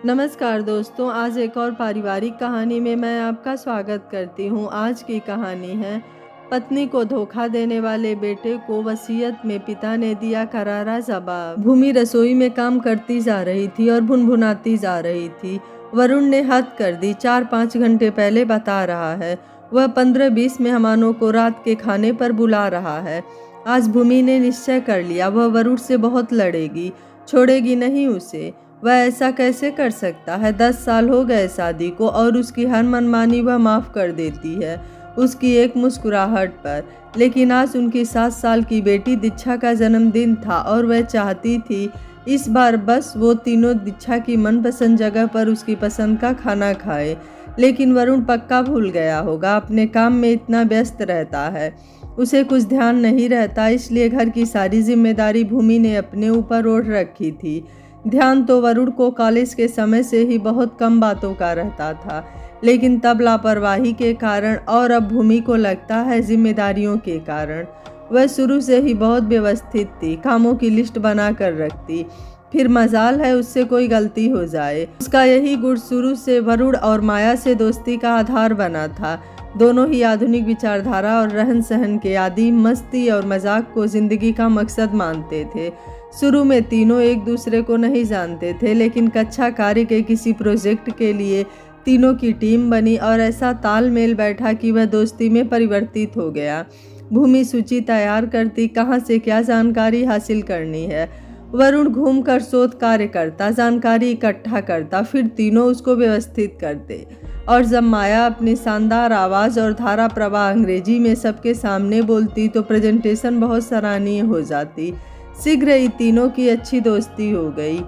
नमस्कार दोस्तों, आज एक और पारिवारिक कहानी में मैं आपका स्वागत करती हूँ। आज की कहानी है पत्नी को धोखा देने वाले बेटे को वसीयत में पिता ने दिया करारा जवाब। भूमि रसोई में काम करती जा रही थी और भुनभुनाती जा रही थी। वरुण ने हद कर दी। 4-5 घंटे पहले बता रहा है वह 15-20 मेहमानों को रात के खाने पर बुला रहा है। आज भूमि ने निश्चय कर लिया वह वरुण से बहुत लड़ेगी, छोड़ेगी नहीं उसे। वह ऐसा कैसे कर सकता है? 10 साल हो गए शादी को और उसकी हर मनमानी वह माफ़ कर देती है उसकी एक मुस्कुराहट पर। लेकिन आज उनकी 7 साल की बेटी दीक्षा का जन्मदिन था और वह चाहती थी इस बार बस वो तीनों दीक्षा की मनपसंद जगह पर उसकी पसंद का खाना खाए। लेकिन वरुण पक्का भूल गया होगा, अपने काम में इतना व्यस्त रहता है उसे कुछ ध्यान नहीं रहता, इसलिए घर की सारी जिम्मेदारी भूमि ने अपने ऊपर ओढ़ रखी थी। ध्यान तो वरुण को कॉलेज के समय से ही बहुत कम बातों का रहता था, लेकिन तब लापरवाही के कारण और अब भूमि को लगता है जिम्मेदारियों के कारण। वह शुरू से ही बहुत व्यवस्थित थी, कामों की लिस्ट बना कर रखती, फिर मजाल है उससे कोई गलती हो जाए। उसका यही गुण शुरू से वरुण और माया से दोस्ती का आधार बना था। दोनों ही आधुनिक विचारधारा और रहन सहन के आदि, मस्ती और मजाक को जिंदगी का मकसद मानते थे। शुरू में तीनों एक दूसरे को नहीं जानते थे, लेकिन कक्षा कार्य के किसी प्रोजेक्ट के लिए तीनों की टीम बनी और ऐसा तालमेल बैठा कि वह दोस्ती में परिवर्तित हो गया। भूमि सूची तैयार करती, कहाँ से क्या जानकारी हासिल करनी है। वरुण घूमकर शोध कार्य करता, जानकारी इकट्ठा करता, फिर तीनों उसको व्यवस्थित करते। और जब माया अपनी शानदार आवाज़ और धारा प्रवाह अंग्रेजी में सबके सामने बोलती तो प्रेजेंटेशन बहुत सराहनीय हो जाती। शीघ्र ही तीनों की अच्छी दोस्ती हो गई।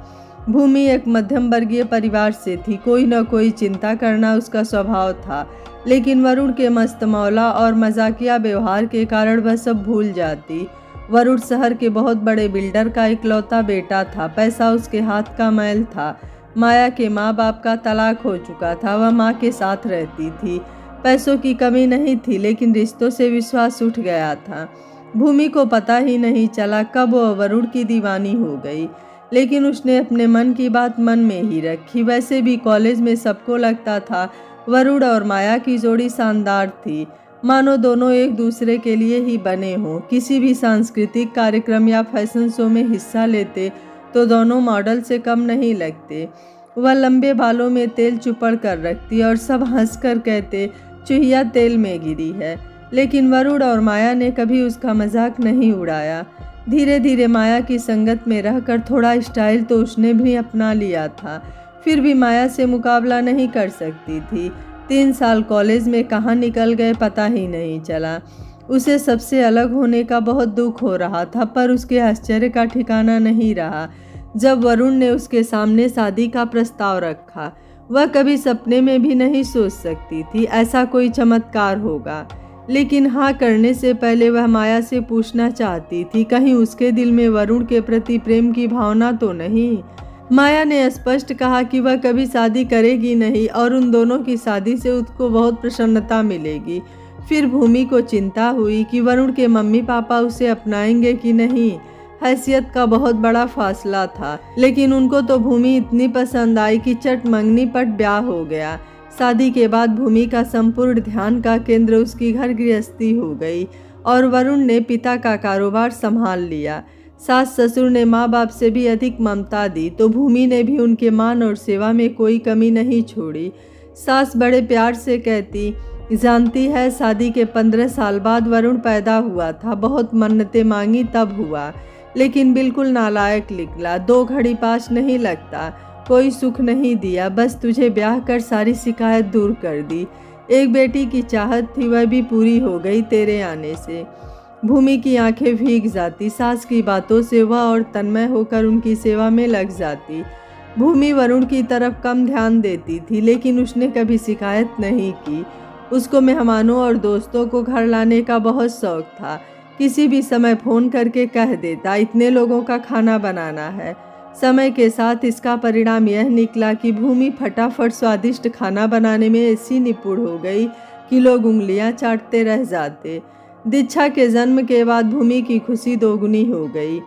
भूमि एक मध्यम वर्गीय परिवार से थी, कोई न कोई चिंता करना उसका स्वभाव था, लेकिन वरुण के मस्तमौला और मजाकिया व्यवहार के कारण वह सब भूल जाती। वरुण शहर के बहुत बड़े बिल्डर का इकलौता बेटा था, पैसा उसके हाथ का मैल था। माया के माँ बाप का तलाक हो चुका था, वह माँ के साथ रहती थी। पैसों की कमी नहीं थी, लेकिन रिश्तों से विश्वास उठ गया था। भूमि को पता ही नहीं चला कब वह वरुण की दीवानी हो गई, लेकिन उसने अपने मन की बात मन में ही रखी। वैसे भी कॉलेज में सबको लगता था वरुण और माया की जोड़ी शानदार थी, मानो दोनों एक दूसरे के लिए ही बने हों। किसी भी सांस्कृतिक कार्यक्रम या फैशन शो में हिस्सा लेते तो दोनों मॉडल से कम नहीं लगते। वह लंबे बालों में तेल चुपड़ कर रखती और सब हंसकर कहते चुहिया तेल में गिरी है, लेकिन वरुण और माया ने कभी उसका मजाक नहीं उड़ाया। धीरे धीरे माया की संगत में रहकर थोड़ा स्टाइल तो उसने भी अपना लिया था, फिर भी माया से मुकाबला नहीं कर सकती थी। 3 साल कॉलेज में कहाँ निकल गए पता ही नहीं चला। उसे सबसे अलग होने का बहुत दुख हो रहा था, पर उसके आश्चर्य का ठिकाना नहीं रहा जब वरुण ने उसके सामने शादी का प्रस्ताव रखा। वह कभी सपने में भी नहीं सोच सकती थी ऐसा कोई चमत्कार होगा, लेकिन हाँ करने से पहले वह माया से पूछना चाहती थी कहीं उसके दिल में वरुण के प्रति प्रेम की भावना तो नहीं। माया ने स्पष्ट कहा कि वह कभी शादी करेगी नहीं और उन दोनों की शादी से उसको बहुत प्रसन्नता मिलेगी। फिर भूमि को चिंता हुई कि वरुण के मम्मी पापा उसे अपनाएंगे कि नहीं। हैसियत का बहुत बड़ा फासला था, लेकिन उनको तो भूमि इतनी पसंद आई कि चट मंगनी पट ब्याह हो गया। शादी के बाद भूमि का संपूर्ण ध्यान का केंद्र उसकी घर गृहस्थी हो गई और वरुण ने पिता का कारोबार संभाल लिया। सास ससुर ने माँ बाप से भी अधिक ममता दी तो भूमि ने भी उनके मान और सेवा में कोई कमी नहीं छोड़ी। सास बड़े प्यार से कहती, जानती है शादी के 15 साल बाद वरुण पैदा हुआ था, बहुत मन्नतें मांगी तब हुआ, लेकिन बिल्कुल नालायक निकला। 2 घड़ी पास नहीं लगता, कोई सुख नहीं दिया, बस तुझे ब्याह कर सारी शिकायत दूर कर दी। एक बेटी की चाहत थी, वह भी पूरी हो गई तेरे आने से। भूमि की आंखें भीग जाती, सास की बातों से वह और तन्मय होकर उनकी सेवा में लग जाती। भूमि वरुण की तरफ कम ध्यान देती थी, लेकिन उसने कभी शिकायत नहीं की। उसको मेहमानों और दोस्तों को घर लाने का बहुत शौक था। किसी भी समय फ़ोन करके कह देता इतने लोगों का खाना बनाना है। समय के साथ इसका परिणाम यह निकला कि भूमि फटाफट स्वादिष्ट खाना बनाने में ऐसी निपुण हो गई कि लोग उंगलियां चाटते रह जाते। दीक्षा के जन्म के बाद भूमि की खुशी दोगुनी हो गई,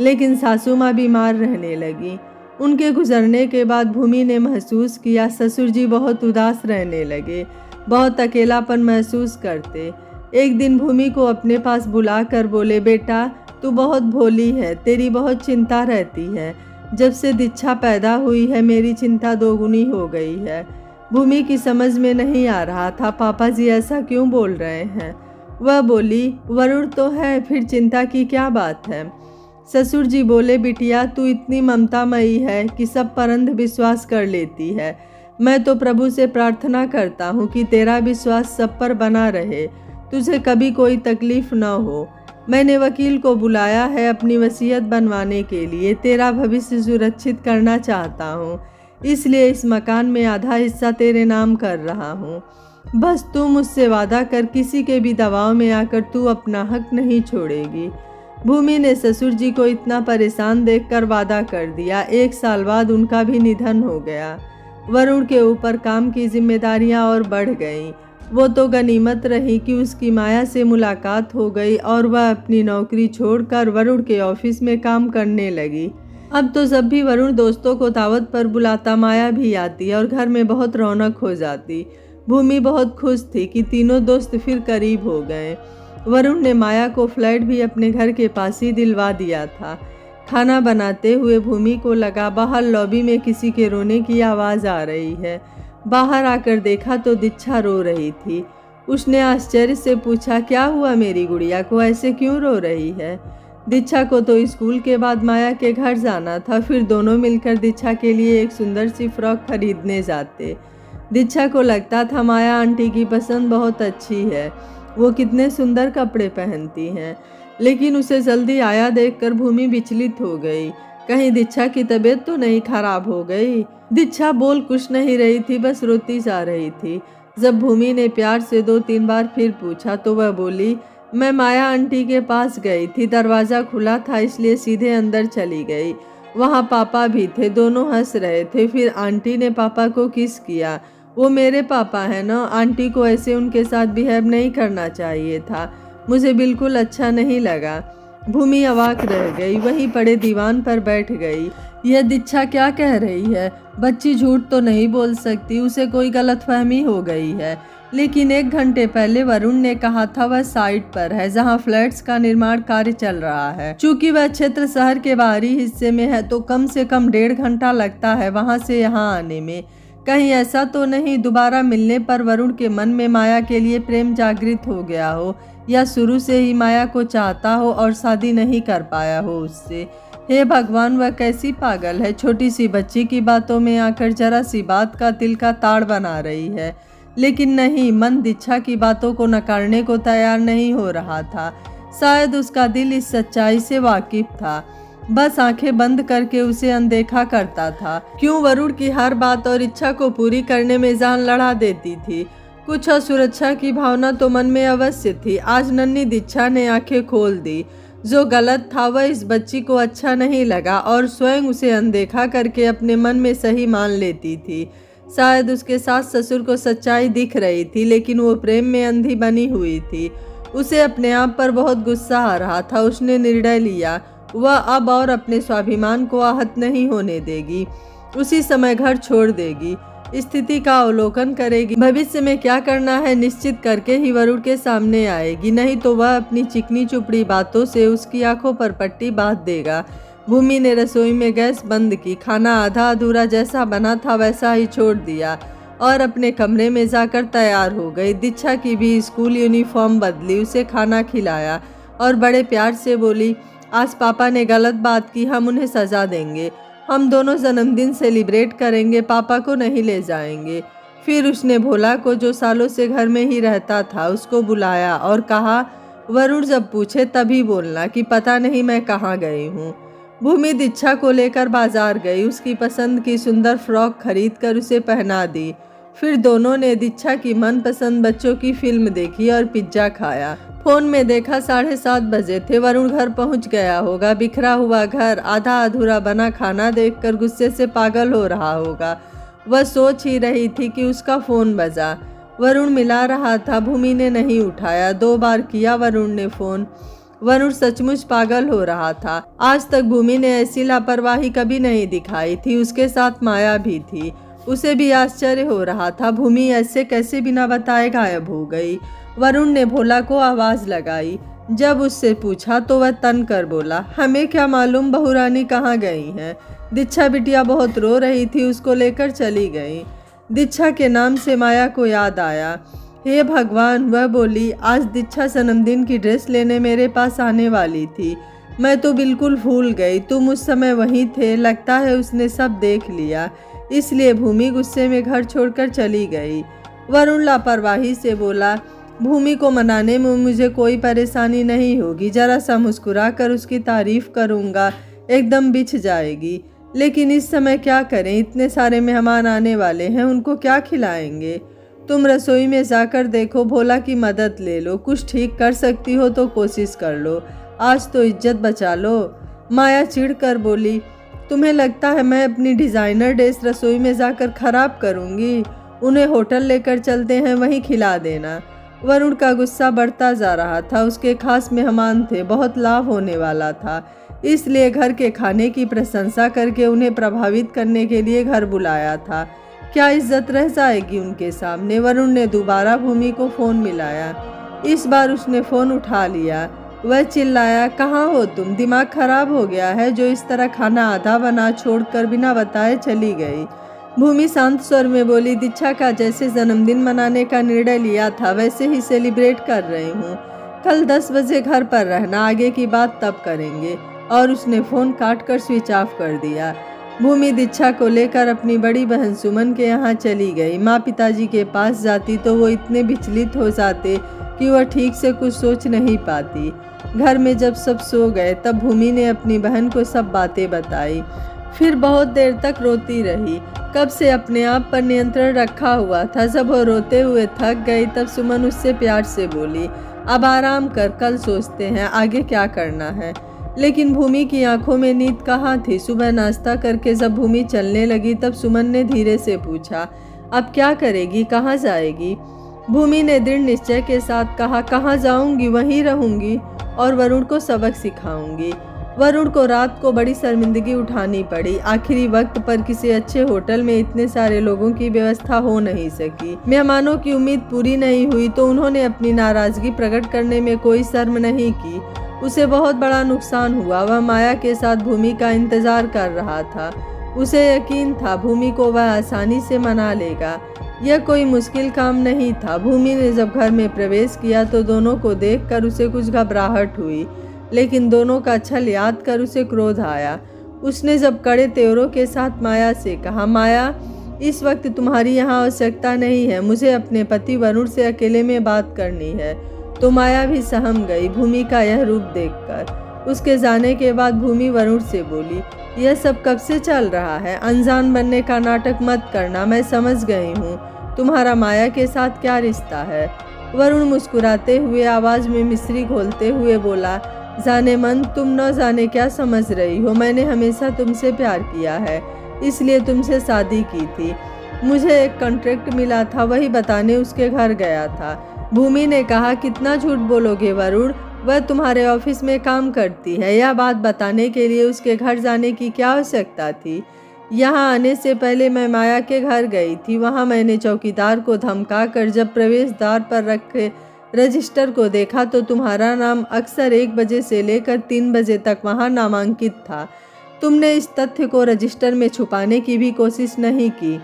लेकिन सासू माँ बीमार रहने लगी। उनके गुजरने के बाद भूमि ने महसूस किया ससुर जी बहुत उदास रहने लगे, बहुत अकेलापन महसूस करते। एक दिन भूमि को अपने पास बुलाकर बोले, बेटा तू बहुत भोली है, तेरी बहुत चिंता रहती है। जब से दीक्षा पैदा हुई है मेरी चिंता दोगुनी हो गई है। भूमि की समझ में नहीं आ रहा था पापा जी ऐसा क्यों बोल रहे हैं। वह बोली, वरुण तो है, फिर चिंता की क्या बात है। ससुर जी बोले, बिटिया तू इतनी ममतामयी है कि सब पर अंध विश्वास कर लेती है। मैं तो प्रभु से प्रार्थना करता हूँ कि तेरा विश्वास सब पर बना रहे, तुझे कभी कोई तकलीफ न हो। मैंने वकील को बुलाया है अपनी वसीयत बनवाने के लिए, तेरा भविष्य सुरक्षित करना चाहता हूँ, इसलिए इस मकान में आधा हिस्सा तेरे नाम कर रहा हूँ। बस तू मुझसे वादा कर, किसी के भी दबाव में आकर तू अपना हक नहीं छोड़ेगी। भूमि ने ससुर जी को इतना परेशान देखकर वादा कर दिया। 1 साल बाद उनका भी निधन हो गया। वरुण के ऊपर काम की जिम्मेदारियां और बढ़ गईं। वो तो गनीमत रही कि उसकी माया से मुलाकात हो गई और वह अपनी नौकरी छोड़कर वरुण के ऑफिस में काम करने लगी। अब तो जब भी वरुण दोस्तों को दावत पर बुलाता माया भी आती और घर में बहुत रौनक हो जाती। भूमि बहुत खुश थी कि तीनों दोस्त फिर करीब हो गए। वरुण ने माया को फ्लैट भी अपने घर के पास ही दिलवा दिया था। खाना बनाते हुए भूमि को लगा बाहर लॉबी में किसी के रोने की आवाज़ आ रही है। बाहर आकर देखा तो दीक्षा रो रही थी। उसने आश्चर्य से पूछा, क्या हुआ मेरी गुड़िया को, ऐसे क्यों रो रही है। दीक्षा को तो स्कूल के बाद माया के घर जाना था, फिर दोनों मिलकर दीक्षा के लिए एक सुंदर सी फ्रॉक खरीदने जाते। दीक्षा को लगता था माया आंटी की पसंद बहुत अच्छी है, वो कितने सुंदर कपड़े पहनती हैं। लेकिन उसे जल्दी आया देखकर भूमि विचलित हो गई। कहीं दीक्षा की तबीयत तो नहीं खराब हो गई। दीक्षा बोल कुछ नहीं रही थी, बस रोती जा रही थी। जब भूमि ने प्यार से 2-3 बार फिर पूछा तो वह बोली, मैं माया आंटी के पास गई थी, दरवाज़ा खुला था इसलिए सीधे अंदर चली गई। वहाँ पापा भी थे, दोनों हंस रहे थे। फिर आंटी ने पापा को किस किया। वो मेरे पापा हैं ना, आंटी को ऐसे उनके साथ बिहेव नहीं करना चाहिए था। मुझे बिल्कुल अच्छा नहीं लगा। भूमि अवाक रह गई, वहीं पड़े दीवान पर बैठ गई। यह दीक्षा क्या कह रही है। बच्ची झूठ तो नहीं बोल सकती, उसे कोई गलतफहमी हो गई है। लेकिन 1 घंटे पहले वरुण ने कहा था वह साइट पर है जहां फ्लैट्स का निर्माण कार्य चल रहा है। चूंकि वह क्षेत्र शहर के बाहरी हिस्से में है तो कम से कम 1.5 घंटा लगता है वहां से यहां आने में। कहीं ऐसा तो नहीं दोबारा मिलने पर वरुण के मन में माया के लिए प्रेम जागृत हो गया हो, या शुरू से ही माया को चाहता हो और शादी नहीं कर पाया हो उससे। हे भगवान, वह कैसी पागल है, छोटी सी बच्ची की बातों में आकर जरा सी बात का तिल का ताड़ बना रही है। लेकिन नहीं, मन दीक्षा की बातों को नकारने को तैयार नहीं हो रहा था। शायद उसका दिल इस सच्चाई से वाकिफ था, बस आंखें बंद करके उसे अनदेखा करता था। क्यों वरुण की हर बात और इच्छा को पूरी करने में जान लड़ा देती थी। कुछ असुरक्षा की भावना तो मन में अवश्य थी। आज नन्ही दीक्षा ने आंखें खोल दी। जो गलत था वह इस बच्ची को अच्छा नहीं लगा और स्वयं उसे अनदेखा करके अपने मन में सही मान लेती थी। शायद उसके सास ससुर को सच्चाई दिख रही थी, लेकिन वो प्रेम में अंधी बनी हुई थी। उसे अपने आप पर बहुत गुस्सा आ रहा था। उसने निर्णय लिया, वह अब और अपने स्वाभिमान को आहत नहीं होने देगी। उसी समय घर छोड़ देगी, स्थिति का अवलोकन करेगी। भविष्य में क्या करना है निश्चित करके ही वरुण के सामने आएगी, नहीं तो वह अपनी चिकनी चुपड़ी बातों से उसकी आंखों पर पट्टी बांध देगा। भूमि ने रसोई में गैस बंद की, खाना आधा अधूरा जैसा बना था वैसा ही छोड़ दिया और अपने कमरे में जाकर तैयार हो गई। दीक्षा की भी स्कूल यूनिफॉर्म बदली, उसे खाना खिलाया और बड़े प्यार से बोली, आज पापा ने गलत बात की, हम उन्हें सजा देंगे। हम दोनों जन्मदिन सेलिब्रेट करेंगे, पापा को नहीं ले जाएंगे। फिर उसने भोला को, जो सालों से घर में ही रहता था, उसको बुलाया और कहा, वरुण जब पूछे तभी बोलना कि पता नहीं मैं कहाँ गई हूँ। भूमि दीक्षा को लेकर बाजार गई, उसकी पसंद की सुंदर फ्रॉक खरीद कर उसे पहना दी। फिर दोनों ने दीक्षा की मनपसंद बच्चों की फिल्म देखी और पिज्जा खाया। फोन में देखा 7:30 बजे थे। वरुण घर पहुंच गया होगा। बिखरा हुआ घर, आधा अधूरा बना खाना देखकर गुस्से से पागल हो रहा होगा। वह सोच ही रही थी कि उसका फोन बजा। वरुण मिला रहा था, भूमि ने नहीं उठाया। 2 बार किया वरुण ने फोन। वरुण सचमुच पागल हो रहा था। आज तक भूमि ने ऐसी लापरवाही कभी नहीं दिखाई थी। उसके साथ माया भी थी। उसे भी आश्चर्य हो रहा था, भूमि ऐसे कैसे बिना बताए गायब हो गई। वरुण ने भोला को आवाज लगाई। जब उससे पूछा तो वह तन कर बोला, हमें क्या मालूम बहुरानी कहाँ गई हैं। दीक्षा बिटिया बहुत रो रही थी, उसको लेकर चली गई। दीक्षा के नाम से माया को याद आया। हे भगवान, वह बोली, आज दीक्षा जन्मदिन की ड्रेस लेने मेरे पास आने वाली थी। मैं तो बिल्कुल भूल गई। तुम उस समय वहीं थे। लगता है उसने सब देख लिया, इसलिए भूमि गुस्से में घर छोड़कर चली गई। वरुण लापरवाही से बोला, भूमि को मनाने में मुझे कोई परेशानी नहीं होगी। जरा सा मुस्कुरा कर उसकी तारीफ करूँगा, एकदम बिछ जाएगी। लेकिन इस समय क्या करें, इतने सारे मेहमान आने वाले हैं, उनको क्या खिलाएंगे। तुम रसोई में जाकर देखो, भोला की मदद ले लो। कुछ ठीक कर सकती हो तो कोशिश कर लो। आज तो इज्जत बचा लो। माया चिढ़ कर बोली, तुम्हें लगता है मैं अपनी डिज़ाइनर ड्रेस रसोई में जाकर खराब करूँगी? उन्हें होटल लेकर चलते हैं, वहीं खिला देना। वरुण का गुस्सा बढ़ता जा रहा था। उसके खास मेहमान थे, बहुत लाभ होने वाला था, इसलिए घर के खाने की प्रशंसा करके उन्हें प्रभावित करने के लिए घर बुलाया था। क्या इज्जत रह जाएगी उनके सामने। वरुण ने दोबारा भूमि को फ़ोन मिलाया। इस बार उसने फ़ोन उठा लिया। वह चिल्लाया, कहाँ हो तुम? दिमाग खराब हो गया है जो इस तरह खाना आधा बना छोड़कर बिना बताए चली गई। भूमि शांत स्वर में बोली, दीक्षा का जैसे जन्मदिन मनाने का निर्णय लिया था वैसे ही सेलिब्रेट कर रही हूँ। कल 10 बजे घर पर रहना, आगे की बात तब करेंगे। और उसने फ़ोन काट कर स्विच ऑफ कर दिया। भूमि दीक्षा को लेकर अपनी बड़ी बहन सुमन के यहाँ चली गई। माँ पिताजी के पास जाती तो वो इतने विचलित हो जाते कि वह ठीक से कुछ सोच नहीं पाती। घर में जब सब सो गए तब भूमि ने अपनी बहन को सब बातें बताई। फिर बहुत देर तक रोती रही। कब से अपने आप पर नियंत्रण रखा हुआ था। जब वो रोते हुए थक गई तब सुमन उससे प्यार से बोली, अब आराम कर, कल सोचते हैं आगे क्या करना है। लेकिन भूमि की आंखों में नींद कहाँ थी। सुबह नाश्ता करके जब भूमि चलने लगी तब सुमन ने धीरे से पूछा, अब क्या करेगी, कहाँ जाएगी? भूमि ने दृढ़ निश्चय के साथ कहा, कहाँ जाऊंगी, वहीं रहूंगी और वरुण को सबक सिखाऊंगी। वरुण को रात को बड़ी शर्मिंदगी उठानी पड़ी। आखिरी वक्त पर किसी अच्छे होटल में इतने सारे लोगों की व्यवस्था हो नहीं सकी। मेहमानों की उम्मीद पूरी नहीं हुई तो उन्होंने अपनी नाराजगी प्रकट करने में कोई शर्म नहीं की। उसे बहुत बड़ा नुकसान हुआ। वह माया के साथ भूमि का इंतजार कर रहा था। उसे यकीन था भूमि को वह आसानी से मना लेगा। यह कोई मुश्किल काम नहीं था। भूमि ने जब घर में प्रवेश किया तो दोनों को देखकर उसे कुछ घबराहट हुई, लेकिन दोनों का छल याद कर उसे क्रोध आया। उसने जब कड़े तेवरों के साथ माया से कहा, माया, इस वक्त तुम्हारी यहाँ आवश्यकता नहीं है, मुझे अपने पति वरुण से अकेले में बात करनी है। तो माया भी सहम गई भूमि का यह रूप देखकर। उसके जाने के बाद भूमि वरुण से बोली, यह सब कब से चल रहा है? अनजान बनने का नाटक मत करना, मैं समझ गई हूँ तुम्हारा माया के साथ क्या रिश्ता है। वरुण मुस्कुराते हुए आवाज में मिश्री घोलते हुए बोला, जाने मन, तुम न जाने क्या समझ रही हो। मैंने हमेशा तुमसे प्यार किया है, इसलिए तुमसे शादी की थी। मुझे एक कॉन्ट्रैक्ट मिला था, वही बताने उसके घर गया था। भूमि ने कहा, कितना झूठ बोलोगे वरुण, वह तुम्हारे ऑफिस में काम करती है। यह बात बताने के लिए उसके घर जाने की क्या आवश्यकता थी? यहाँ आने से पहले मैं माया के घर गई थी। वहाँ मैंने चौकीदार को धमका कर जब प्रवेश द्वार पर रखे रजिस्टर को देखा तो तुम्हारा नाम अक्सर 1 बजे से लेकर 3 बजे तक वहाँ नामांकित था। तुमने इस तथ्य को रजिस्टर में छुपाने की भी कोशिश नहीं की।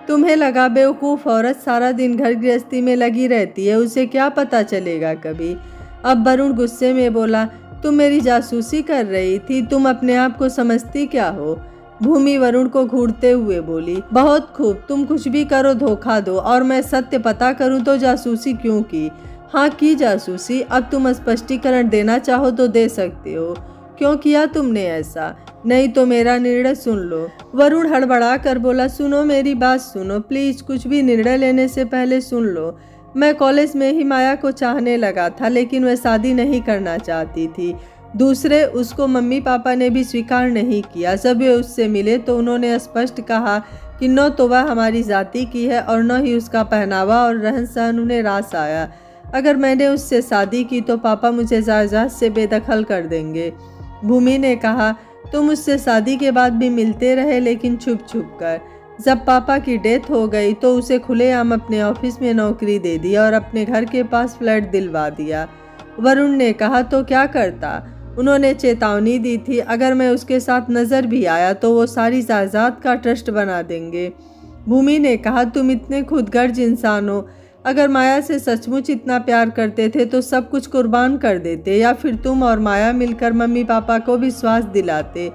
तुम्हें लगा बेवकूफ़ औरत सारा दिन घर गृहस्थी में लगी रहती है, उसे क्या पता चलेगा कभी। अब वरुण गुस्से में बोला, तुम मेरी जासूसी कर रही थी, तुम अपने आप को समझती क्या हो? भूमि वरुण को घूरते हुए बोली, बहुत खूब, तुम कुछ भी करो, धोखा दो और मैं सत्य पता करूं तो जासूसी क्यों की? हाँ, की जासूसी। अब तुम स्पष्टीकरण देना चाहो तो दे सकते हो। क्यों किया तुमने ऐसा? नहीं तो मेरा निर्णय सुन लो। वरुण हड़बड़ा कर बोला, सुनो, मेरी बात सुनो प्लीज, कुछ भी निर्णय लेने से पहले सुन लो। मैं कॉलेज में ही माया को चाहने लगा था, लेकिन वह शादी नहीं करना चाहती थी। दूसरे, उसको मम्मी पापा ने भी स्वीकार नहीं किया। जब वे उससे मिले तो उन्होंने स्पष्ट कहा कि न तो वह हमारी जाति की है और न ही उसका पहनावा और रहन सहन उन्हें रास आया। अगर मैंने उससे शादी की तो पापा मुझे जायदाद से बेदखल कर देंगे। भूमि ने कहा, तुम उससे शादी के बाद भी मिलते रहे, लेकिन छुप छुप कर। जब पापा की डेथ हो गई तो उसे खुलेआम अपने ऑफिस में नौकरी दे दी और अपने घर के पास फ्लैट दिलवा दिया। वरुण ने कहा, तो क्या करता? उन्होंने चेतावनी दी थी, अगर मैं उसके साथ नज़र भी आया तो वो सारी जायदाद का ट्रस्ट बना देंगे। भूमि ने कहा, तुम इतने खुदगर्ज इंसान हो। अगर माया से सचमुच इतना प्यार करते थे तो सब कुछ कुर्बान कर देते, या फिर तुम और माया मिलकर मम्मी पापा को विश्वास दिलाते,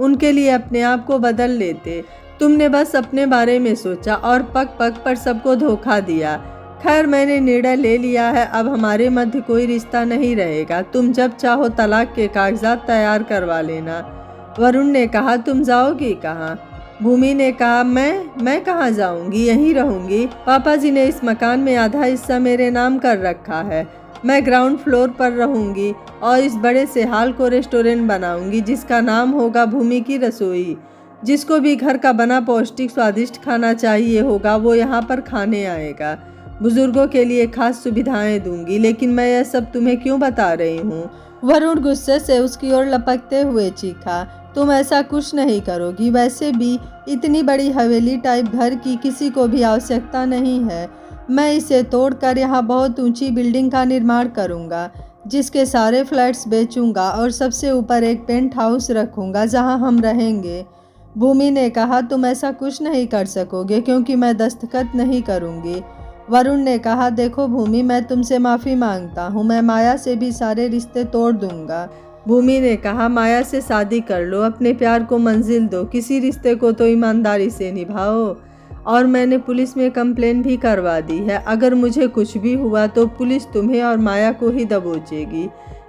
उनके लिए अपने आप को बदल लेते। तुमने बस अपने बारे में सोचा और पग पग पर सबको धोखा दिया। खैर, मैंने निर्णय ले लिया है, अब हमारे मध्य कोई रिश्ता नहीं रहेगा। तुम जब चाहो तलाक के कागजात तैयार करवा लेना। वरुण ने कहा, तुम जाओगी कहाँ? भूमि ने कहा, मैं कहाँ जाऊंगी, यहीं रहूंगी। पापा जी ने इस मकान में आधा हिस्सा मेरे नाम कर रखा है। मैं ग्राउंड फ्लोर पर रहूंगी और इस बड़े से हॉल को रेस्टोरेंट बनाऊंगी जिसका नाम होगा भूमि की रसोई। जिसको भी घर का बना पौष्टिक स्वादिष्ट खाना चाहिए होगा वो यहाँ पर खाने आएगा। बुजुर्गों के लिए खास सुविधाएं दूंगी। लेकिन मैं यह सब तुम्हें क्यों बता रही हूँ? वरुण गुस्से से उसकी ओर लपकते हुए चीखा, तुम ऐसा कुछ नहीं करोगी। वैसे भी इतनी बड़ी हवेली टाइप घर की किसी को भी आवश्यकता नहीं है। मैं इसे तोड़कर यहाँ बहुत ऊंची बिल्डिंग का निर्माण करूँगा, जिसके सारे फ्लैट्स बेचूंगा और सबसे ऊपर एक पेंट हाउस रखूँगा जहाँ हम रहेंगे। भूमि ने कहा, तुम ऐसा कुछ नहीं कर सकोगे क्योंकि मैं दस्तखत नहीं करूँगी। वरुण ने कहा, देखो भूमि, मैं तुमसे माफ़ी मांगता हूँ। मैं माया से भी सारे रिश्ते तोड़ दूंगा। भूमि ने कहा, माया से शादी कर लो, अपने प्यार को मंजिल दो, किसी रिश्ते को तो ईमानदारी से निभाओ। और मैंने पुलिस में कंप्लेन भी करवा दी है। अगर मुझे कुछ भी हुआ तो पुलिस तुम्हें और माया को ही दबोचेगी।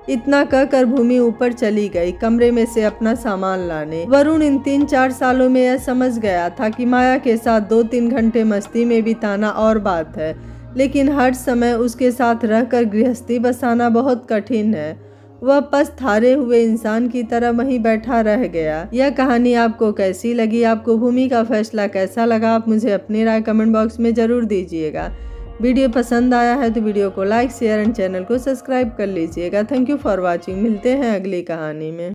इतना कहकर भूमि ऊपर चली गई कमरे में से अपना सामान लाने। वरुण इन 3-4 सालों में यह समझ गया था कि माया के साथ 2-3 घंटे मस्ती में बिताना और बात है, लेकिन हर समय उसके साथ रहकर गृहस्थी बसाना बहुत कठिन है। वह पस्त हारे हुए इंसान की तरह वहीं बैठा रह गया। यह कहानी आपको कैसी लगी? आपको भूमि का फैसला कैसा लगा? आप मुझे अपनी राय कमेंट बॉक्स में ज़रूर दीजिएगा। वीडियो पसंद आया है तो वीडियो को लाइक, शेयर एंड चैनल को सब्सक्राइब कर लीजिएगा। Thank you for watching. मिलते हैं अगली कहानी में।